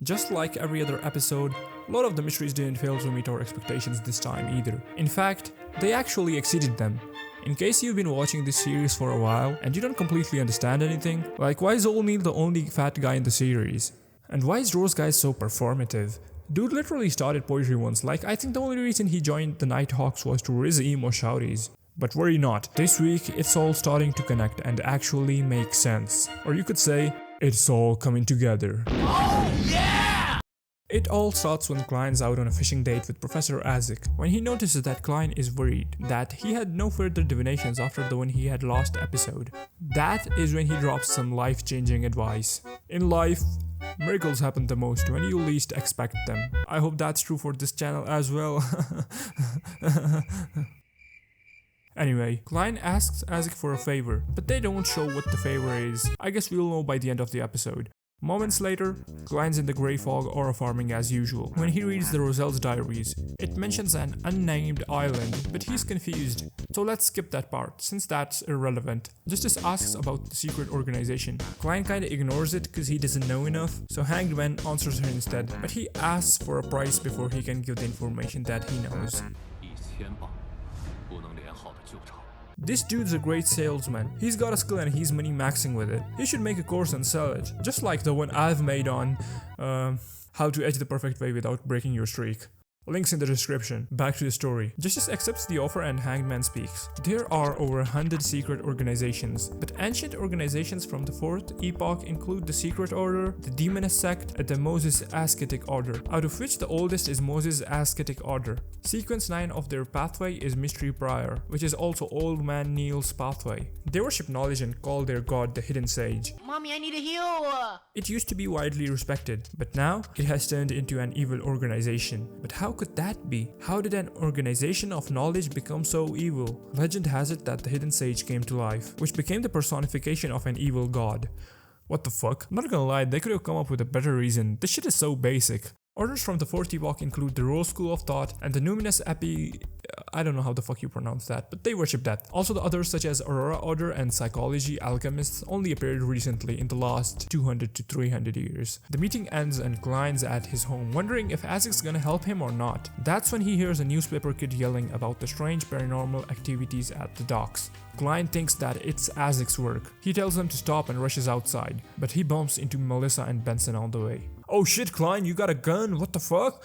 Just like every other episode, a lot of the mysteries didn't fail to meet our expectations this time either. In fact, they actually exceeded them. In case you've been watching this series for a while and you don't completely understand anything, like why is O'Neill the only fat guy in the series? And why is Rose guy so performative? Dude literally started poetry once, like I think the only reason he joined the Nighthawks was to raise emo shouties. But worry not, this week it's all starting to connect and actually make sense. Or you could say, it's all coming together. Oh yeah! It all starts when Klein's out on a fishing date with Professor Isaac, when he notices that Klein is worried that he had no further divinations after the one he had lost episode. That is when he drops some life-changing advice. In life, miracles happen the most when you least expect them. I hope that's true for this channel as well. Anyway, Klein asks Isaac for a favor, but they don't show what the favor is. I guess we'll know by the end of the episode. Moments later, Klein's in the grey fog aura farming as usual, when he reads the Roselle's diaries. It mentions an unnamed island, but he's confused, so let's skip that part, since that's irrelevant. Justice asks about the secret organization. Klein kinda ignores it cause he doesn't know enough, so Hanged Man answers her instead, but he asks for a price before he can give the information that he knows. This dude's a great salesman. He's got a skill and he's money maxing with it. He should make a course and sell it, just like the one I've made on how to edge the perfect way without breaking your streak. Links in the description. Back to the story. Justice accepts the offer and Hanged Man speaks. There are over 100 secret organizations, but ancient organizations from the 4th epoch include the Secret Order, the Demoness Sect, and the Moses Ascetic Order, out of which the oldest is Moses Ascetic Order. Sequence 9 of their pathway is Mystery Prior, which is also Old Man Neil's pathway. They worship knowledge and call their god the Hidden Sage. Mommy, I need a heal! It used to be widely respected, but now it has turned into an evil organization. But how could that be? How did an organization of knowledge become so evil? Legend has it that the Hidden Sage came to life, which became the personification of an evil god. What the fuck? I'm not gonna lie, they could have come up with a better reason. This shit is so basic. Orders from the 4th epoch include the Rose School of Thought and the Numinous I don't know how the fuck you pronounce that, but they worship that. Also the others such as Aurora Order and Psychology Alchemists only appeared recently in the last 200 to 300 years. The meeting ends and Klein's at his home, wondering if Isaac's gonna help him or not. That's when he hears a newspaper kid yelling about the strange paranormal activities at the docks. Klein thinks that it's Isaac's work. He tells them to stop and rushes outside, but he bumps into Melissa and Benson on the way. Oh shit, Klein, you got a gun? What the fuck?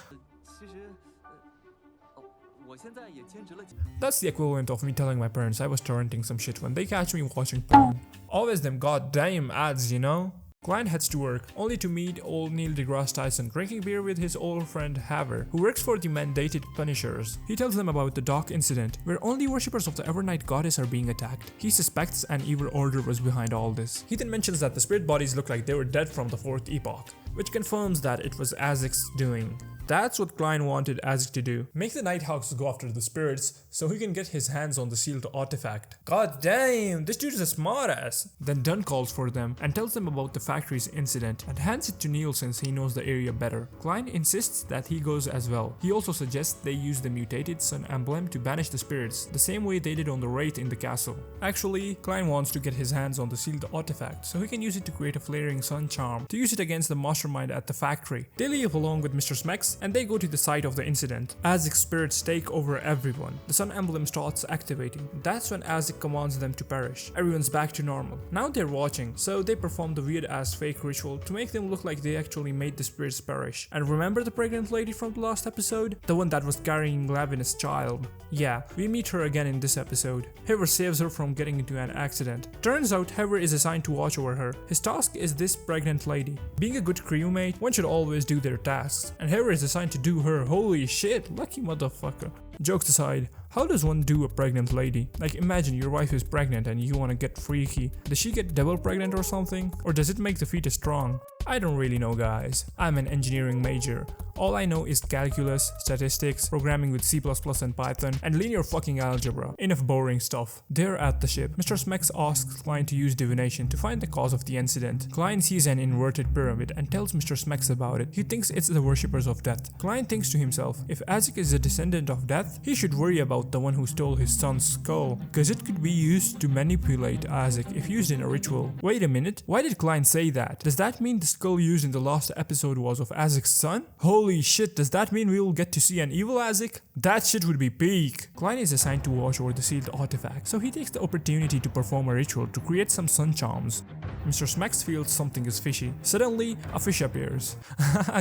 That's the equivalent of me telling my parents I was torrenting some shit when they catch me watching porn. Always them goddamn ads, you know? Klein heads to work, only to meet old Neil deGrasse Tyson drinking beer with his old friend Haver, who works for the mandated Punishers. He tells them about the dock incident, where only worshippers of the Evernight goddess are being attacked. He suspects an evil order was behind all this. He then mentions that the spirit bodies look like they were dead from the 4th epoch, which confirms that it was Isaac's doing. That's what Klein wanted Isaac to do. Make the Nighthawks go after the spirits so he can get his hands on the sealed artifact. God damn, this dude is a smartass. Then Dunn calls for them and tells them about the factory's incident and hands it to Neil since he knows the area better. Klein insists that he goes as well. He also suggests they use the mutated sun emblem to banish the spirits, the same way they did on the Wraith in the castle. Actually, Klein wants to get his hands on the sealed artifact so he can use it to create a flaring sun charm to use it against the mastermind at the factory. They leave along with Mr. Smex and they go to the site of the incident. Isaac's spirits take over everyone. The sun emblem starts activating. That's when Isaac commands them to perish. Everyone's back to normal. Now they're watching, so they perform the weird ass fake ritual to make them look like they actually made the spirits perish. And remember the pregnant lady from the last episode? The one that was carrying Lavinus' child. Yeah, we meet her again in this episode. Hever saves her from getting into an accident. Turns out Hever is assigned to watch over her. His task is this pregnant lady. Being a good crewmate, one should always do their tasks, and Hever is assigned to do her. Holy shit, lucky motherfucker. Jokes aside, how does one do a pregnant lady? Like imagine your wife is pregnant and you wanna get freaky. Does she get double pregnant or something? Or does it make the fetus strong? I don't really know guys. I'm an engineering major. All I know is calculus, statistics, programming with C++ and Python, and linear fucking algebra. Enough boring stuff. They're at the ship. Mr. Smex asks Klein to use divination to find the cause of the incident. Klein sees an inverted pyramid and tells Mr. Smex about it. He thinks it's the worshippers of death. Klein thinks to himself, if Isaac is a descendant of death, death, he should worry about the one who stole his son's skull, cause it could be used to manipulate Isaac if used in a ritual. Wait a minute, why did Klein say that? Does that mean the skull used in the last episode was of Isaac's son? Holy shit, does that mean we will get to see an evil Isaac? That shit would be peak. Klein is assigned to watch over the sealed artifact, so he takes the opportunity to perform a ritual to create some sun charms. Mr. Smacks feels something is fishy. Suddenly, a fish appears.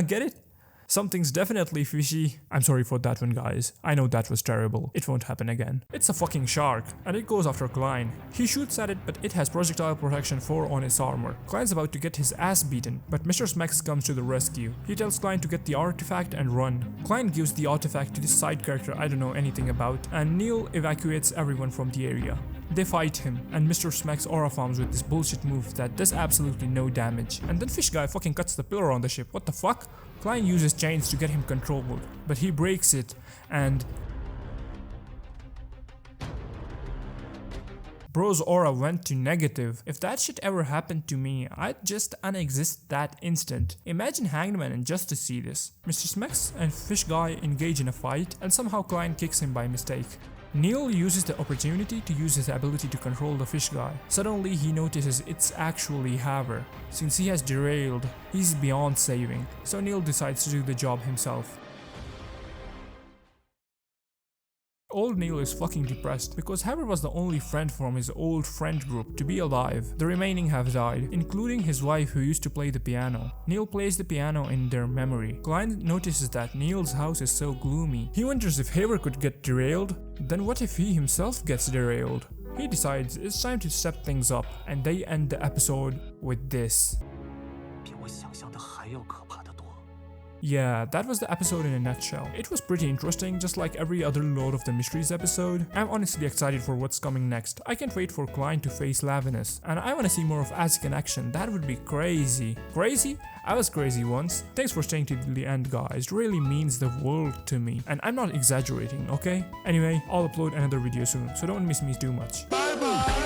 Get it? Something's definitely fishy. I'm sorry for that one, guys. I know that was terrible. It won't happen again. It's a fucking shark, and it goes after Klein. He shoots at it, but it has projectile protection 4 on its armor. Klein's about to get his ass beaten, but Mr. Smacks comes to the rescue. He tells Klein to get the artifact and run. Klein gives the artifact to this side character I don't know anything about, and Neil evacuates everyone from the area. They fight him, and Mr. Smacks aura farms with this bullshit move that does absolutely no damage. And then Fish Guy fucking cuts the pillar on the ship. What the fuck? Klein uses chains to get him controlled, but he breaks it, and Bro's aura went to negative. If that shit ever happened to me, I'd just unexist that instant. Imagine Hangman and Justice see this. Mr. Smacks and Fish Guy engage in a fight, and somehow Klein kicks him by mistake. Neil uses the opportunity to use his ability to control the fish guy. Suddenly he notices it's actually Haver. Since he has derailed, he's beyond saving, so Neil decides to do the job himself. Old Neil is fucking depressed because Haver was the only friend from his old friend group to be alive. The remaining have died, including his wife who used to play the piano. Neil plays the piano in their memory. Klein notices that Neil's house is so gloomy. He wonders if Haver could get derailed. Then what if he himself gets derailed? He decides it's time to step things up, and they end the episode with this. Yeah, that was the episode in a nutshell. It was pretty interesting, just like every other Lord of the Mysteries episode. I'm honestly excited for what's coming next. I can't wait for Klein to face Lavinus, and I want to see more of Isaac in action. That would be crazy. Crazy? I was crazy once. Thanks for staying to the end, guys. It really means the world to me, and I'm not exaggerating, okay? Anyway, I'll upload another video soon, so don't miss me too much. Bye bye!